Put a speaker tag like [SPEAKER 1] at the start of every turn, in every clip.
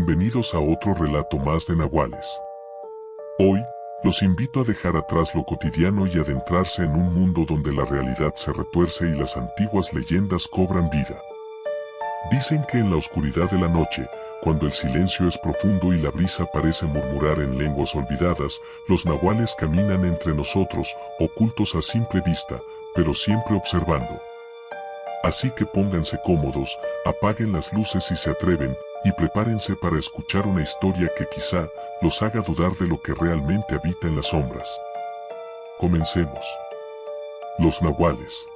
[SPEAKER 1] Bienvenidos a otro relato más de Nahuales. Hoy, los invito a dejar atrás lo cotidiano y adentrarse en un mundo donde la realidad se retuerce y las antiguas leyendas cobran vida. Dicen que en la oscuridad de la noche, cuando el silencio es profundo y la brisa parece murmurar en lenguas olvidadas, los nahuales caminan entre nosotros, ocultos a simple vista, pero siempre observando. Así que pónganse cómodos, apaguen las luces si se atreven, y prepárense para escuchar una historia que quizá los haga dudar de lo que realmente habita en las sombras. Comencemos. Los nahuales.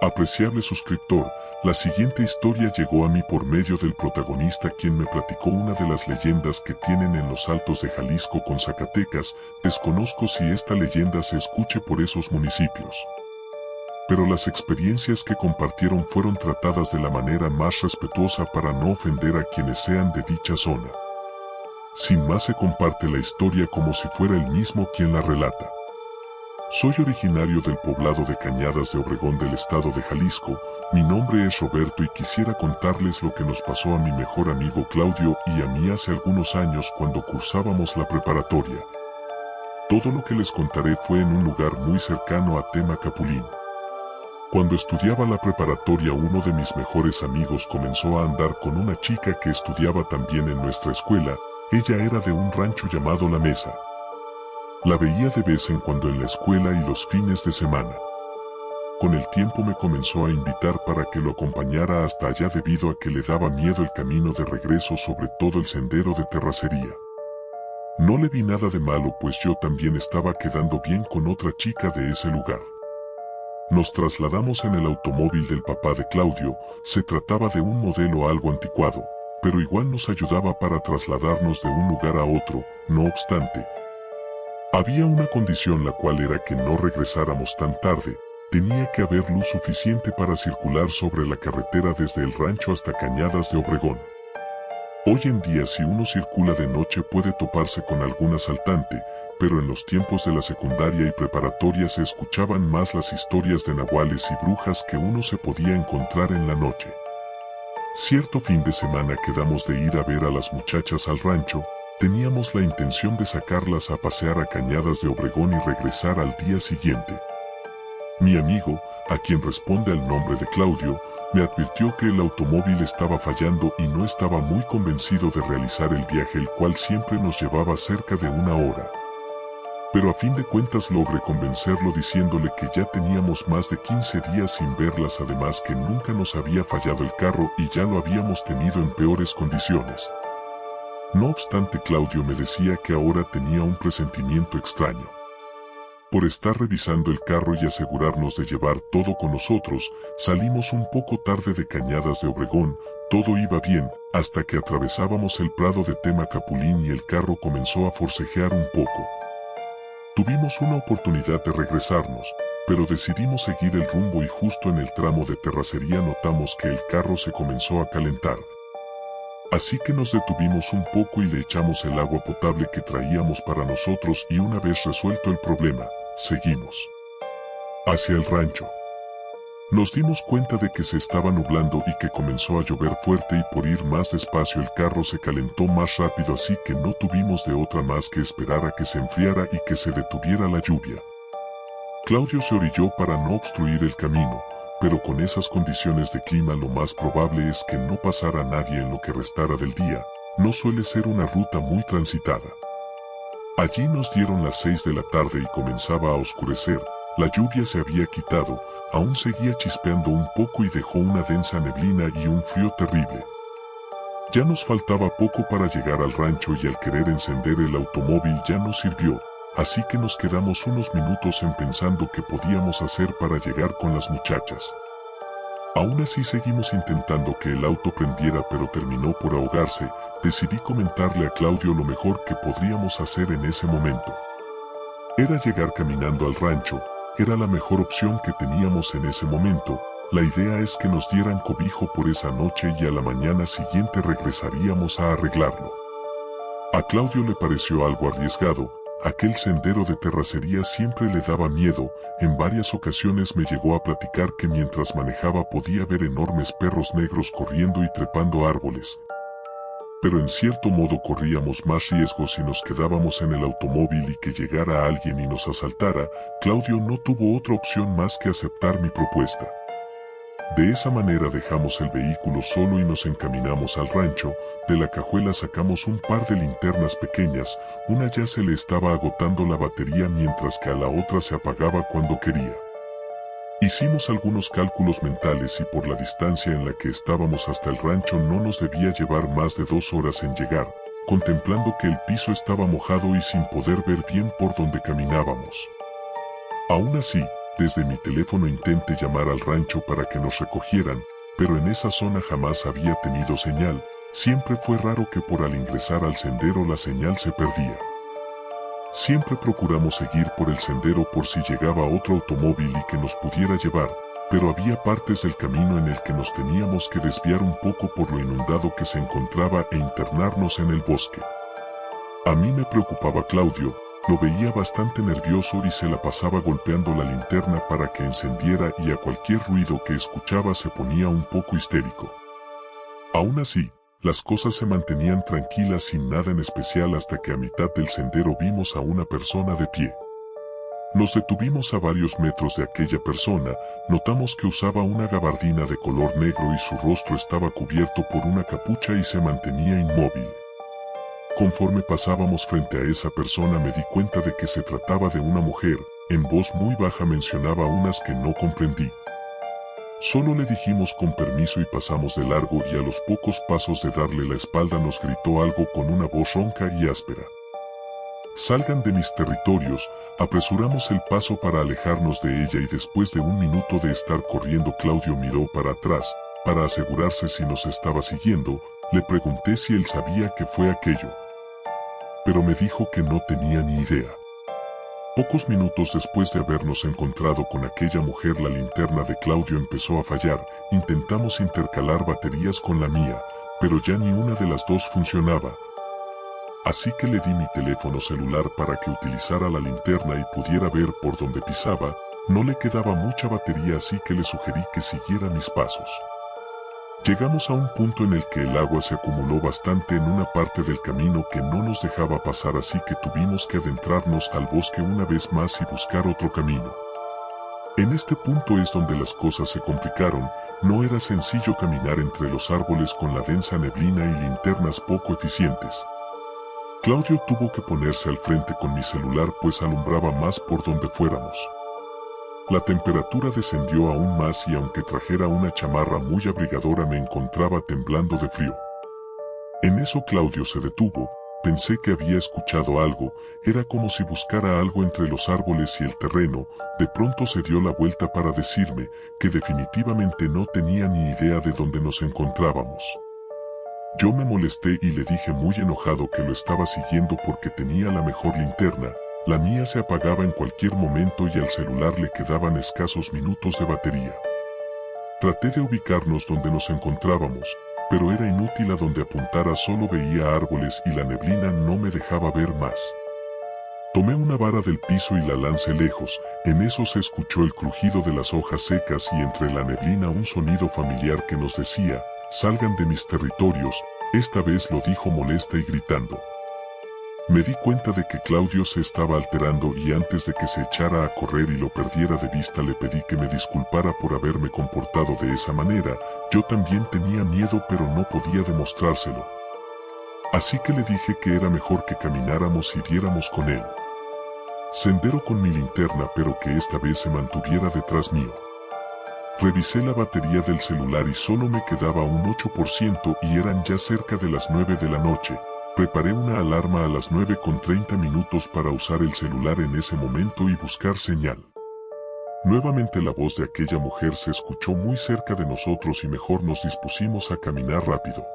[SPEAKER 1] Apreciable suscriptor, la siguiente historia llegó a mí por medio del protagonista, quien me platicó una de las leyendas que tienen en los altos de Jalisco con Zacatecas. Desconozco si esta leyenda se escuche por esos municipios, pero las experiencias que compartieron fueron tratadas de la manera más respetuosa para no ofender a quienes sean de dicha zona. Sin más, se comparte la historia como si fuera el mismo quien la relata. Soy originario del poblado de Cañadas de Obregón del estado de Jalisco. Mi nombre es Roberto y quisiera contarles lo que nos pasó a mi mejor amigo Claudio y a mí hace algunos años cuando cursábamos la preparatoria. Todo lo que les contaré fue en un lugar muy cercano a Temacapulín. Cuando estudiaba la preparatoria, uno de mis mejores amigos comenzó a andar con una chica que estudiaba también en nuestra escuela. Ella era de un rancho llamado La Mesa. La veía de vez en cuando en la escuela y los fines de semana. Con el tiempo me comenzó a invitar para que lo acompañara hasta allá debido a que le daba miedo el camino de regreso, sobre todo el sendero de terracería. No le vi nada de malo, pues yo también estaba quedando bien con otra chica de ese lugar. Nos trasladamos en el automóvil del papá de Claudio. Se trataba de un modelo algo anticuado, pero igual nos ayudaba para trasladarnos de un lugar a otro. No obstante, había una condición, la cual era que no regresáramos tan tarde. Tenía que haber luz suficiente para circular sobre la carretera desde el rancho hasta Cañadas de Obregón. Hoy en día, si uno circula de noche, puede toparse con algún asaltante, pero en los tiempos de la secundaria y preparatoria se escuchaban más las historias de nahuales y brujas que uno se podía encontrar en la noche. Cierto fin de semana quedamos de ir a ver a las muchachas al rancho. Teníamos la intención de sacarlas a pasear a Cañadas de Obregón y regresar al día siguiente. Mi amigo, a quien responde al nombre de Claudio, me advirtió que el automóvil estaba fallando y no estaba muy convencido de realizar el viaje, el cual siempre nos llevaba cerca de una hora. Pero a fin de cuentas logré convencerlo diciéndole que ya teníamos más de 15 días sin verlas, además que nunca nos había fallado el carro y ya lo habíamos tenido en peores condiciones. No obstante, Claudio me decía que ahora tenía un presentimiento extraño. Por estar revisando el carro y asegurarnos de llevar todo con nosotros, salimos un poco tarde de Cañadas de Obregón. Todo iba bien, hasta que atravesábamos el prado de Temacapulín y el carro comenzó a forcejear un poco. Tuvimos una oportunidad de regresarnos, pero decidimos seguir el rumbo y justo en el tramo de terracería notamos que el carro se comenzó a calentar. Así que nos detuvimos un poco y le echamos el agua potable que traíamos para nosotros, y una vez resuelto el problema, seguimos hacia el rancho. Nos dimos cuenta de que se estaba nublando y que comenzó a llover fuerte, y por ir más despacio el carro se calentó más rápido, así que no tuvimos de otra más que esperar a que se enfriara y que se detuviera la lluvia. Claudio se orilló para no obstruir el camino, pero con esas condiciones de clima lo más probable es que no pasara nadie en lo que restara del día. No suele ser una ruta muy transitada. Allí nos dieron las 6 de la tarde y comenzaba a oscurecer. La lluvia se había quitado, aún seguía chispeando un poco y dejó una densa neblina y un frío terrible. Ya nos faltaba poco para llegar al rancho y al querer encender el automóvil ya no sirvió, así que nos quedamos unos minutos en pensando qué podíamos hacer para llegar con las muchachas. Aún así seguimos intentando que el auto prendiera, pero terminó por ahogarse. Decidí comentarle a Claudio lo mejor que podríamos hacer en ese momento era llegar caminando al rancho. Era la mejor opción que teníamos en ese momento. La idea es que nos dieran cobijo por esa noche y a la mañana siguiente regresaríamos a arreglarlo. A Claudio le pareció algo arriesgado. Aquel sendero de terracería siempre le daba miedo. En varias ocasiones me llegó a platicar que mientras manejaba podía ver enormes perros negros corriendo y trepando árboles. pero en cierto modo corríamos más riesgos si nos quedábamos en el automóvil y que llegara alguien y nos asaltara. Claudio no tuvo otra opción más que aceptar mi propuesta. De esa manera dejamos el vehículo solo y nos encaminamos al rancho. De la cajuela sacamos un par de linternas pequeñas, una ya se le estaba agotando la batería mientras que a la otra se apagaba cuando quería. Hicimos algunos cálculos mentales y por la distancia en la que estábamos hasta el rancho no nos debía llevar más de 2 horas en llegar, contemplando que el piso estaba mojado y sin poder ver bien por donde caminábamos. Aún así, desde mi teléfono intenté llamar al rancho para que nos recogieran, pero en esa zona jamás había tenido señal. Siempre fue raro que por al ingresar al sendero la señal se perdía. Siempre procuramos seguir por el sendero por si llegaba otro automóvil y que nos pudiera llevar, pero había partes del camino en el que nos teníamos que desviar un poco por lo inundado que se encontraba e internarnos en el bosque. A mí me preocupaba Claudio. Lo veía bastante nervioso y se la pasaba golpeando la linterna para que encendiera y a cualquier ruido que escuchaba se ponía un poco histérico. Aún así, las cosas se mantenían tranquilas sin nada en especial hasta que a mitad del sendero vimos a una persona de pie. Nos detuvimos a varios metros de aquella persona, notamos que usaba una gabardina de color negro y su rostro estaba cubierto por una capucha y se mantenía inmóvil. Conforme pasábamos frente a esa persona me di cuenta de que se trataba de una mujer. En voz muy baja mencionaba unas que no comprendí. Solo le dijimos con permiso y pasamos de largo y a los pocos pasos de darle la espalda nos gritó algo con una voz ronca y áspera. «Salgan de mis territorios». Apresuramos el paso para alejarnos de ella y después de un minuto de estar corriendo Claudio miró para atrás, para asegurarse si nos estaba siguiendo. Le pregunté si él sabía qué fue aquello, pero me dijo que no tenía ni idea. Pocos minutos después de habernos encontrado con aquella mujer la linterna de Claudio empezó a fallar. Intentamos intercalar baterías con la mía, pero ya ni una de las dos funcionaba. Así que le di mi teléfono celular para que utilizara la linterna y pudiera ver por donde pisaba. No le quedaba mucha batería así que le sugerí que siguiera mis pasos. Llegamos a un punto en el que el agua se acumuló bastante en una parte del camino que no nos dejaba pasar así que tuvimos que adentrarnos al bosque una vez más y buscar otro camino. En este punto es donde las cosas se complicaron. No era sencillo caminar entre los árboles con la densa neblina y linternas poco eficientes. Claudio tuvo que ponerse al frente con mi celular pues alumbraba más por donde fuéramos. La temperatura descendió aún más y aunque trajera una chamarra muy abrigadora me encontraba temblando de frío. En eso Claudio se detuvo, pensé que había escuchado algo, era como si buscara algo entre los árboles y el terreno. De pronto se dio la vuelta para decirme que definitivamente no tenía ni idea de dónde nos encontrábamos. Yo me molesté y le dije muy enojado que lo estaba siguiendo porque tenía la mejor linterna. La mía se apagaba en cualquier momento y al celular le quedaban escasos minutos de batería. Traté de ubicarnos donde nos encontrábamos, pero era inútil a donde apuntara solo veía árboles y la neblina no me dejaba ver más. Tomé una vara del piso y la lancé lejos, en eso se escuchó el crujido de las hojas secas y entre la neblina un sonido familiar que nos decía, «Salgan de mis territorios», esta vez lo dijo molesta y gritando. Me di cuenta de que Claudio se estaba alterando y antes de que se echara a correr y lo perdiera de vista le pedí que me disculpara por haberme comportado de esa manera. Yo también tenía miedo pero no podía demostrárselo. Así que le dije que era mejor que camináramos y diéramos con él. Sendero con mi linterna pero que esta vez se mantuviera detrás mío. Revisé la batería del celular y solo me quedaba un 8% y eran ya cerca de las 9 de la noche. Preparé una alarma a las 9:30 para usar el celular en ese momento y buscar señal. Nuevamente la voz de aquella mujer se escuchó muy cerca de nosotros y mejor nos dispusimos a caminar rápido.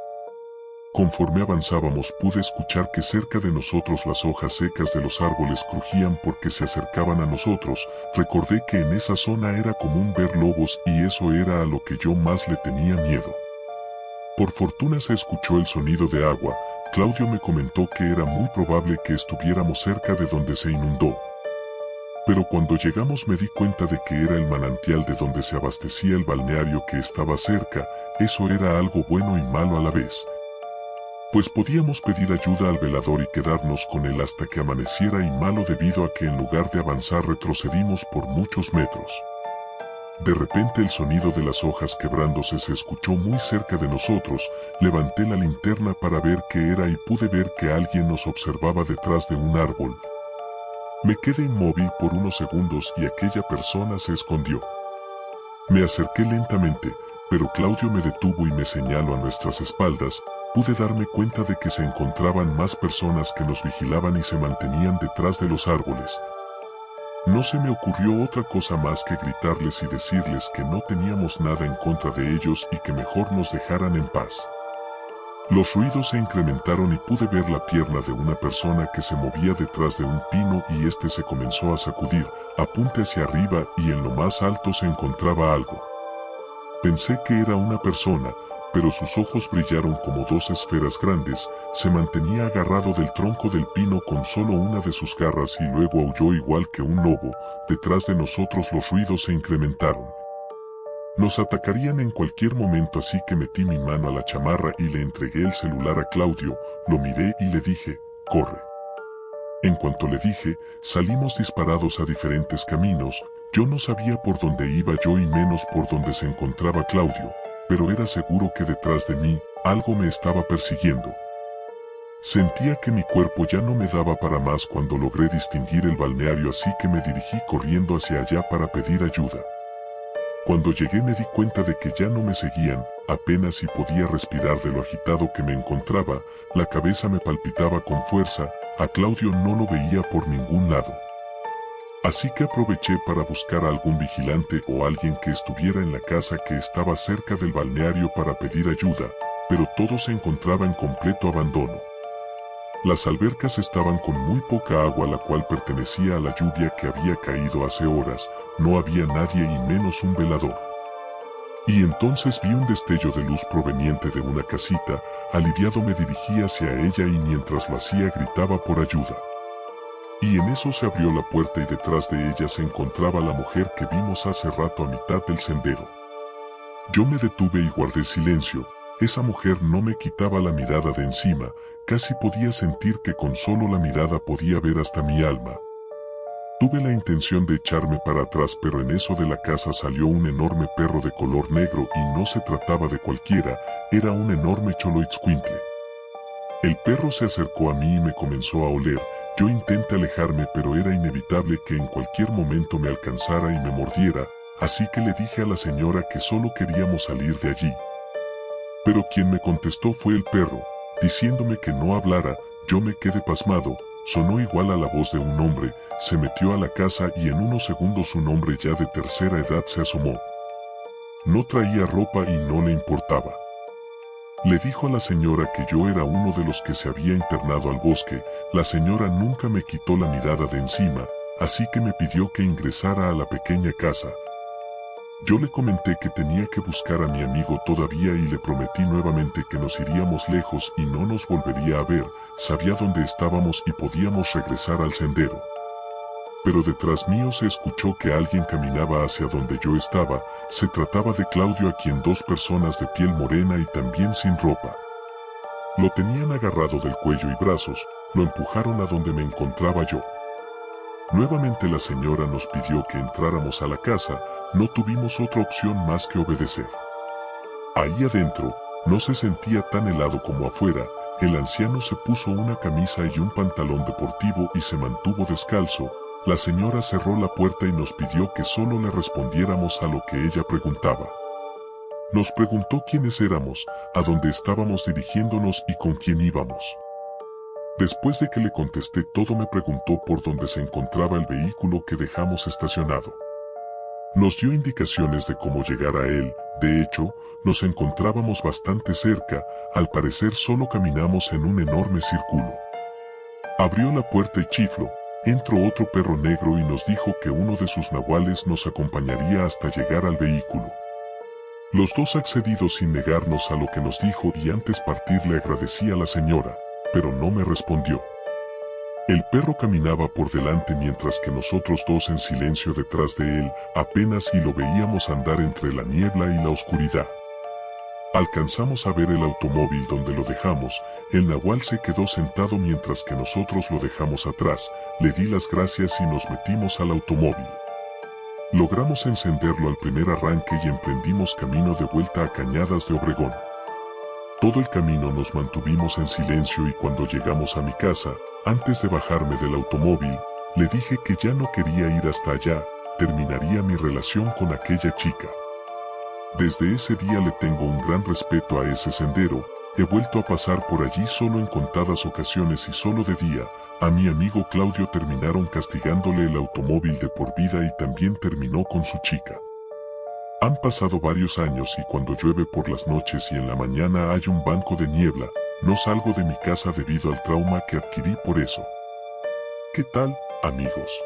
[SPEAKER 1] Conforme avanzábamos pude escuchar que cerca de nosotros las hojas secas de los árboles crujían porque se acercaban a nosotros. Recordé que en esa zona era común ver lobos y eso era a lo que yo más le tenía miedo. Por fortuna se escuchó el sonido de agua. Claudio me comentó que era muy probable que estuviéramos cerca de donde se inundó. Pero cuando llegamos me di cuenta de que era el manantial de donde se abastecía el balneario que estaba cerca. Eso era algo bueno y malo a la vez. pues podíamos pedir ayuda al velador y quedarnos con él hasta que amaneciera y malo debido a que en lugar de avanzar retrocedimos por muchos metros. De repente el sonido de las hojas quebrándose se escuchó muy cerca de nosotros. Levanté la linterna para ver qué era y pude ver que alguien nos observaba detrás de un árbol. Me quedé inmóvil por unos segundos y aquella persona se escondió. Me acerqué lentamente, pero Claudio me detuvo y me señaló a nuestras espaldas. Pude darme cuenta de que se encontraban más personas que nos vigilaban y se mantenían detrás de los árboles. No se me ocurrió otra cosa más que gritarles y decirles que no teníamos nada en contra de ellos y que mejor nos dejaran en paz. Los ruidos se incrementaron y pude ver la pierna de una persona que se movía detrás de un pino y este se comenzó a sacudir, apunte hacia arriba y en lo más alto se encontraba algo. Pensé que era una persona, pero sus ojos brillaron como dos esferas grandes. Se mantenía agarrado del tronco del pino con solo una de sus garras y luego aulló igual que un lobo. Detrás de nosotros los ruidos se incrementaron. Nos atacarían en cualquier momento, así que metí mi mano a la chamarra y le entregué el celular a Claudio. Lo miré y le dije, corre. En cuanto le dije, salimos disparados a diferentes caminos. Yo no sabía por dónde iba yo y menos por dónde se encontraba Claudio, pero era seguro que detrás de mí, algo me estaba persiguiendo. Sentía que mi cuerpo ya no me daba para más cuando logré distinguir el balneario, así que me dirigí corriendo hacia allá para pedir ayuda. Cuando llegué me di cuenta de que ya no me seguían, apenas si podía respirar de lo agitado que me encontraba, la cabeza me palpitaba con fuerza, a Claudio no lo veía por ningún lado. Así que aproveché para buscar a algún vigilante o alguien que estuviera en la casa que estaba cerca del balneario para pedir ayuda, pero todo se encontraba en completo abandono. Las albercas estaban con muy poca agua, la cual pertenecía a la lluvia que había caído hace horas. No había nadie y menos un velador. Y entonces vi un destello de luz proveniente de una casita. Aliviado me dirigí hacia ella y mientras lo hacía gritaba por ayuda. Y en eso se abrió la puerta y detrás de ella se encontraba la mujer que vimos hace rato a mitad del sendero. Yo me detuve y guardé silencio. Esa mujer no me quitaba la mirada de encima, casi podía sentir que con solo la mirada podía ver hasta mi alma. Tuve la intención de echarme para atrás, pero en eso de la casa salió un enorme perro de color negro y no se trataba de cualquiera, era un enorme Xoloitzcuintle. El perro se acercó a mí y me comenzó a oler. Yo intenté alejarme, pero era inevitable que en cualquier momento me alcanzara y me mordiera, así que le dije a la señora que solo queríamos salir de allí. Pero quien me contestó fue el perro, diciéndome que no hablara. Yo me quedé pasmado, sonó igual a la voz de un hombre, se metió a la casa y en unos segundos un hombre ya de tercera edad se asomó. No traía ropa y no le importaba. Le dijo a la señora que yo era uno de los que se había internado al bosque. La señora nunca me quitó la mirada de encima, así que me pidió que ingresara a la pequeña casa. Yo le comenté que tenía que buscar a mi amigo todavía y le prometí nuevamente que nos iríamos lejos y no nos volvería a ver. Sabía dónde estábamos y podíamos regresar al sendero. Pero detrás mío se escuchó que alguien caminaba hacia donde yo estaba. Se trataba de Claudio, a quien dos personas de piel morena y también sin ropa lo tenían agarrado del cuello y brazos. Lo empujaron a donde me encontraba yo. Nuevamente la señora nos pidió que entráramos a la casa. No tuvimos otra opción más que obedecer. Ahí adentro, no se sentía tan helado como afuera. El anciano se puso una camisa y un pantalón deportivo y se mantuvo descalzo. La señora cerró la puerta y nos pidió que solo le respondiéramos a lo que ella preguntaba. Nos preguntó quiénes éramos, a dónde estábamos dirigiéndonos y con quién íbamos. Después de que le contesté todo, me preguntó por dónde se encontraba el vehículo que dejamos estacionado. Nos dio indicaciones de cómo llegar a él. De hecho, nos encontrábamos bastante cerca. Al parecer solo caminamos en un enorme círculo. Abrió la puerta y chifló. Entró otro perro negro y nos dijo que uno de sus nahuales nos acompañaría hasta llegar al vehículo. Los dos accedimos sin negarnos a lo que nos dijo y antes partir le agradecí a la señora, pero no me respondió. El perro caminaba por delante mientras que nosotros dos en silencio detrás de él, apenas si lo veíamos andar entre la niebla y la oscuridad. Alcanzamos a ver el automóvil donde lo dejamos. El nahual se quedó sentado mientras que nosotros lo dejamos atrás. Le di las gracias y nos metimos al automóvil. Logramos encenderlo al primer arranque y emprendimos camino de vuelta a Cañadas de Obregón. Todo el camino nos mantuvimos en silencio y cuando llegamos a mi casa, antes de bajarme del automóvil, le dije que ya no quería ir hasta allá, terminaría mi relación con aquella chica. Desde ese día le tengo un gran respeto a ese sendero. He vuelto a pasar por allí solo en contadas ocasiones y solo de día. A mi amigo Claudio terminaron castigándole el automóvil de por vida y también terminó con su chica. Han pasado varios años y cuando llueve por las noches y en la mañana hay un banco de niebla, no salgo de mi casa debido al trauma que adquirí por eso. ¿Qué tal, amigos?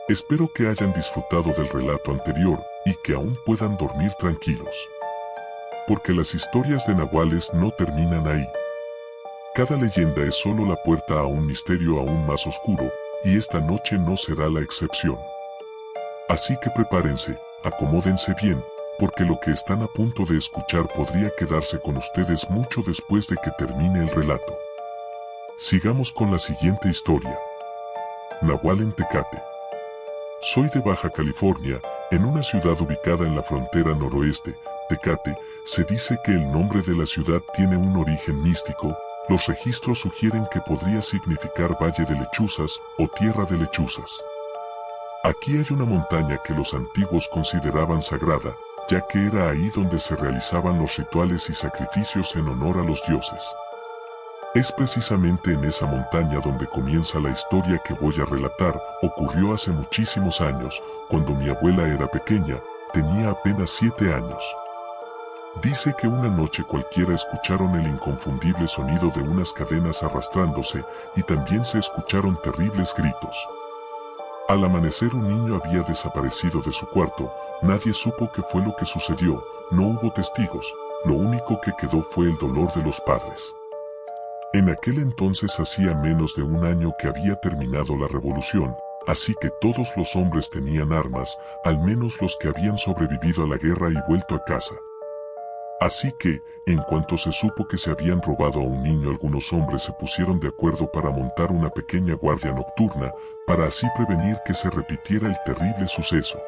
[SPEAKER 1] Espero que hayan disfrutado del relato anterior y que aún puedan dormir tranquilos. Porque las historias de nahuales no terminan ahí. Cada leyenda es solo la puerta a un misterio aún más oscuro, y esta noche no será la excepción. Así que prepárense, acomódense bien, porque lo que están a punto de escuchar podría quedarse con ustedes mucho después de que termine el relato. Sigamos con la siguiente historia. Nahual en Tecate. Soy de Baja California, en una ciudad ubicada en la frontera noroeste. Tecate, se dice que el nombre de la ciudad tiene un origen místico. Los registros sugieren que podría significar Valle de Lechuzas o Tierra de Lechuzas. Aquí hay una montaña que los antiguos consideraban sagrada, ya que era ahí donde se realizaban los rituales y sacrificios en honor a los dioses. Es precisamente en esa montaña donde comienza la historia que voy a relatar. Ocurrió hace muchísimos años, cuando mi abuela era pequeña, tenía apenas 7 años. Dice que una noche cualquiera escucharon el inconfundible sonido de unas cadenas arrastrándose y también se escucharon terribles gritos. Al amanecer un niño había desaparecido de su cuarto, nadie supo qué fue lo que sucedió, no hubo testigos, lo único que quedó fue el dolor de los padres. En aquel entonces hacía menos de un año que había terminado la revolución, así que todos los hombres tenían armas, al menos los que habían sobrevivido a la guerra y vuelto a casa. Así que, en cuanto se supo que se habían robado a un niño, algunos hombres se pusieron de acuerdo para montar una pequeña guardia nocturna, para así prevenir que se repitiera el terrible suceso.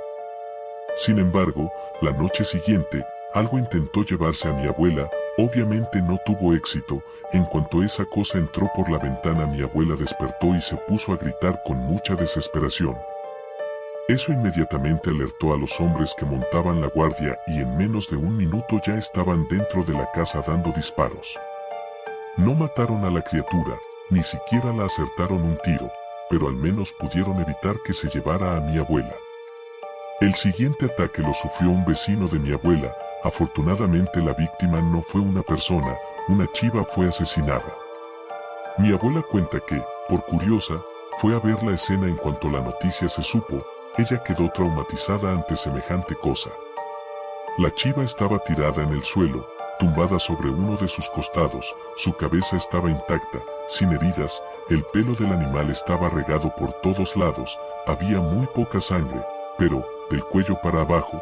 [SPEAKER 1] Sin embargo, la noche siguiente, algo intentó llevarse a mi abuela, obviamente no tuvo éxito. En cuanto esa cosa entró por la ventana, mi abuela despertó y se puso a gritar con mucha desesperación. Eso inmediatamente alertó a los hombres que montaban la guardia y en menos de un minuto ya estaban dentro de la casa dando disparos. No mataron a la criatura, ni siquiera la acertaron un tiro, pero al menos pudieron evitar que se llevara a mi abuela. El siguiente ataque lo sufrió un vecino de mi abuela. Afortunadamente la víctima no fue una persona, una chiva fue asesinada. Mi abuela cuenta que, por curiosa, fue a ver la escena. En cuanto la noticia se supo, ella quedó traumatizada ante semejante cosa. La chiva estaba tirada en el suelo, tumbada sobre uno de sus costados, su cabeza estaba intacta, sin heridas, el pelo del animal estaba regado por todos lados, había muy poca sangre, pero, del cuello para abajo,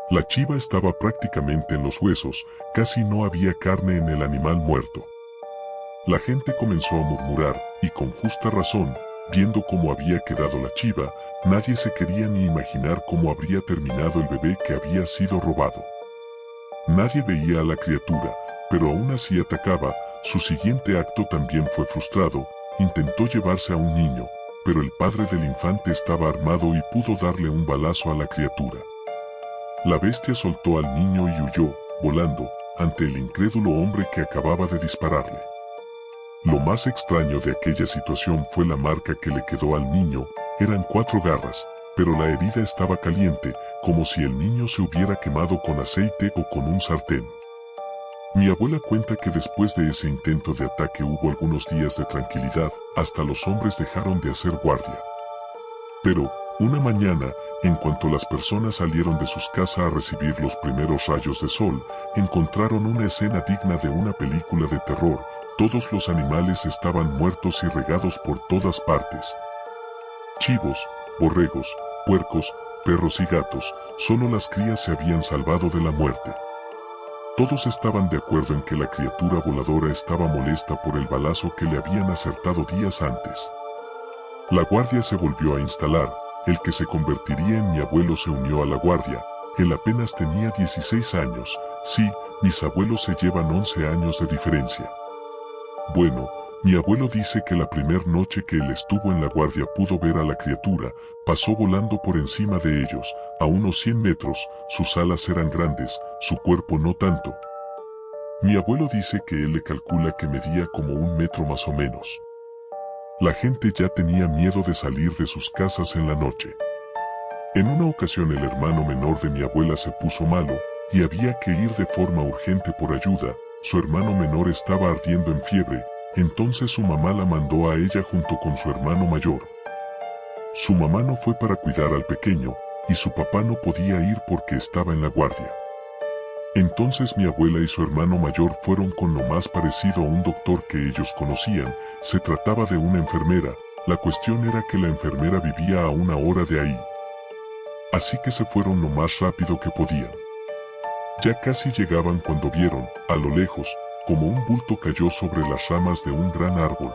[SPEAKER 1] la chiva estaba prácticamente en los huesos, casi no había carne en el animal muerto. La gente comenzó a murmurar, y con justa razón, viendo cómo había quedado la chiva, nadie se quería ni imaginar cómo habría terminado el bebé que había sido robado. Nadie veía a la criatura, pero aún así atacaba. Su siguiente acto también fue frustrado, intentó llevarse a un niño, pero el padre del infante estaba armado y pudo darle un balazo a la criatura. La bestia soltó al niño y huyó, volando, ante el incrédulo hombre que acababa de dispararle. Lo más extraño de aquella situación fue la marca que le quedó al niño. Eran 4 garras, pero la herida estaba caliente, como si el niño se hubiera quemado con aceite o con un sartén. Mi abuela cuenta que después de ese intento de ataque hubo algunos días de tranquilidad, hasta los hombres dejaron de hacer guardia. Pero, una mañana, en cuanto las personas salieron de sus casas a recibir los primeros rayos de sol, encontraron una escena digna de una película de terror. Todos los animales estaban muertos y regados por todas partes. Chivos, borregos, puercos, perros y gatos, solo las crías se habían salvado de la muerte. Todos estaban de acuerdo en que la criatura voladora estaba molesta por el balazo que le habían acertado días antes. La guardia se volvió a instalar, el que se convertiría en mi abuelo se unió a la guardia, él apenas tenía 16 años, sí, mis abuelos se llevan 11 años de diferencia. Bueno, mi abuelo dice que la primer noche que él estuvo en la guardia pudo ver a la criatura, pasó volando por encima de ellos, a unos 100 metros, sus alas eran grandes, su cuerpo no tanto. Mi abuelo dice que él le calcula que medía como 1 metro más o menos. La gente ya tenía miedo de salir de sus casas en la noche. En una ocasión el hermano menor de mi abuela se puso malo, y había que ir de forma urgente por ayuda, su hermano menor estaba ardiendo en fiebre, entonces su mamá la mandó a ella junto con su hermano mayor. Su mamá no fue para cuidar al pequeño, y su papá no podía ir porque estaba en la guardia. Entonces mi abuela y su hermano mayor fueron con lo más parecido a un doctor que ellos conocían, se trataba de una enfermera, la cuestión era que la enfermera vivía a 1 hora de ahí. Así que se fueron lo más rápido que podían. Ya casi llegaban cuando vieron, a lo lejos, como un bulto cayó sobre las ramas de un gran árbol.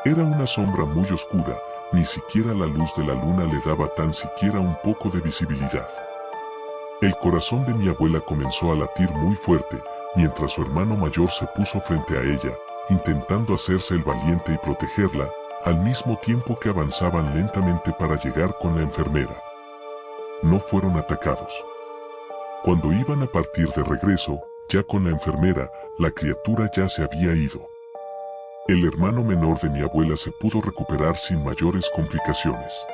[SPEAKER 1] Era una sombra muy oscura, ni siquiera la luz de la luna le daba tan siquiera un poco de visibilidad. El corazón de mi abuela comenzó a latir muy fuerte, mientras su hermano mayor se puso frente a ella, intentando hacerse el valiente y protegerla, al mismo tiempo que avanzaban lentamente para llegar con la enfermera. No fueron atacados. Cuando iban a partir de regreso, ya con la enfermera, la criatura ya se había ido. El hermano menor de mi abuela se pudo recuperar sin mayores complicaciones.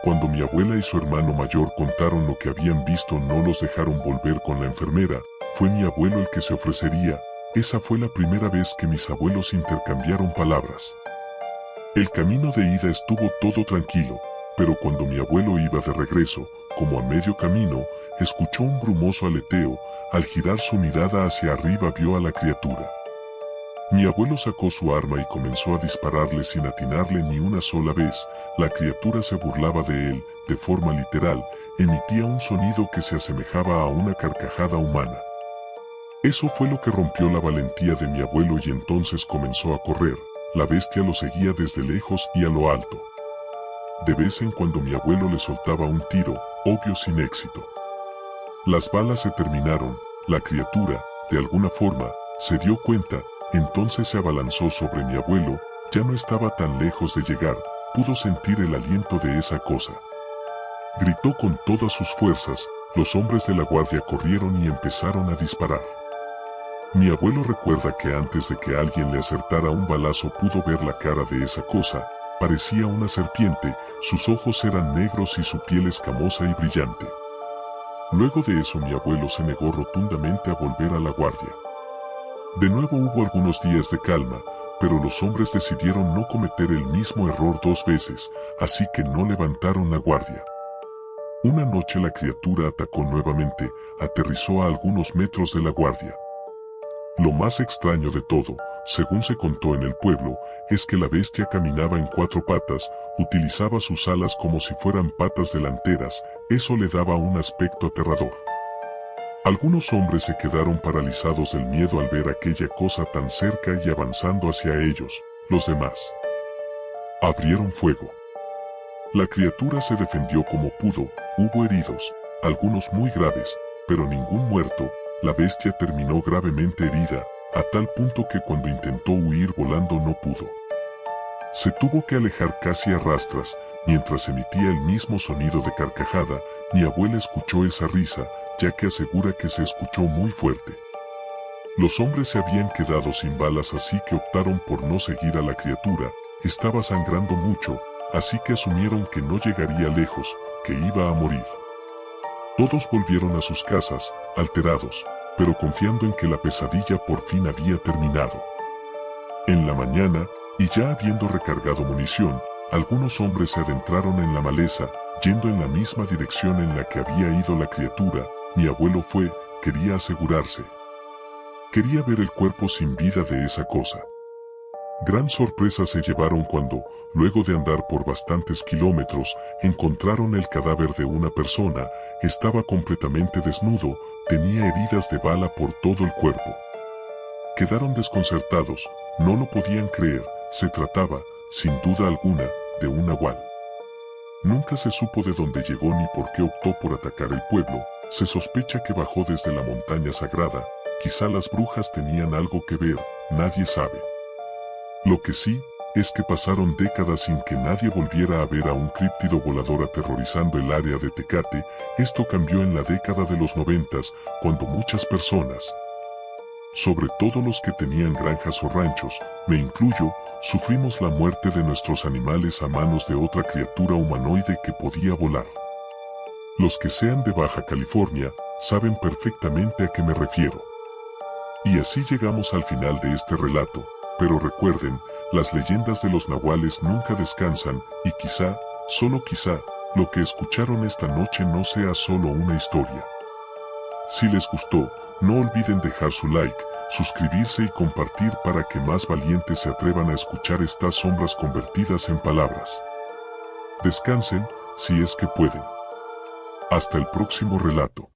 [SPEAKER 1] Cuando mi abuela y su hermano mayor contaron lo que habían visto, no los dejaron volver con la enfermera, fue mi abuelo el que se ofrecería, esa fue la primera vez que mis abuelos intercambiaron palabras. El camino de ida estuvo todo tranquilo, pero cuando mi abuelo iba de regreso, como a medio camino, escuchó un brumoso aleteo, al girar su mirada hacia arriba vio a la criatura. Mi abuelo sacó su arma y comenzó a dispararle sin atinarle ni una sola vez, la criatura se burlaba de él, de forma literal, emitía un sonido que se asemejaba a una carcajada humana. Eso fue lo que rompió la valentía de mi abuelo y entonces comenzó a correr, la bestia lo seguía desde lejos y a lo alto. De vez en cuando mi abuelo le soltaba un tiro, obvio sin éxito. Las balas se terminaron, la criatura, de alguna forma, se dio cuenta, entonces se abalanzó sobre mi abuelo, ya no estaba tan lejos de llegar, pudo sentir el aliento de esa cosa. Gritó con todas sus fuerzas, los hombres de la guardia corrieron y empezaron a disparar. Mi abuelo recuerda que antes de que alguien le acertara un balazo pudo ver la cara de esa cosa, parecía una serpiente, sus ojos eran negros y su piel escamosa y brillante. Luego de eso mi abuelo se negó rotundamente a volver a la guardia. De nuevo hubo algunos días de calma, pero los hombres decidieron no cometer el mismo error 2 veces, así que no levantaron la guardia. Una noche la criatura atacó nuevamente, aterrizó a algunos metros de la guardia. Lo más extraño de todo, según se contó en el pueblo, es que la bestia caminaba en 4 patas, utilizaba sus alas como si fueran patas delanteras, eso le daba un aspecto aterrador. Algunos hombres se quedaron paralizados del miedo al ver aquella cosa tan cerca y avanzando hacia ellos, los demás abrieron fuego. La criatura se defendió como pudo, hubo heridos, algunos muy graves, pero ningún muerto. La bestia terminó gravemente herida, a tal punto que cuando intentó huir volando no pudo. Se tuvo que alejar casi a rastras, mientras emitía el mismo sonido de carcajada, mi abuela escuchó esa risa, ya que asegura que se escuchó muy fuerte. Los hombres se habían quedado sin balas así que optaron por no seguir a la criatura, estaba sangrando mucho, así que asumieron que no llegaría lejos, que iba a morir. Todos volvieron a sus casas, alterados, pero confiando en que la pesadilla por fin había terminado. En la mañana, y ya habiendo recargado munición, algunos hombres se adentraron en la maleza, yendo en la misma dirección en la que había ido la criatura. Mi abuelo fue, quería asegurarse. Quería ver el cuerpo sin vida de esa cosa. Gran sorpresa se llevaron cuando, luego de andar por bastantes kilómetros, encontraron el cadáver de una persona, estaba completamente desnudo, tenía heridas de bala por todo el cuerpo. Quedaron desconcertados, no lo podían creer, se trataba, sin duda alguna, de un nahual. Nunca se supo de dónde llegó ni por qué optó por atacar el pueblo, se sospecha que bajó desde la montaña sagrada, quizá las brujas tenían algo que ver, nadie sabe. Lo que sí, es que pasaron décadas sin que nadie volviera a ver a un críptido volador aterrorizando el área de Tecate. Esto cambió en la década de los 90, cuando muchas personas, sobre todo los que tenían granjas o ranchos, me incluyo, sufrimos la muerte de nuestros animales a manos de otra criatura humanoide que podía volar. Los que sean de Baja California, saben perfectamente a qué me refiero. Y así llegamos al final de este relato, pero recuerden, las leyendas de los nahuales nunca descansan, y quizá, solo quizá, lo que escucharon esta noche no sea solo una historia. Si les gustó, no olviden dejar su like, suscribirse y compartir para que más valientes se atrevan a escuchar estas sombras convertidas en palabras. Descansen, si es que pueden. Hasta el próximo relato.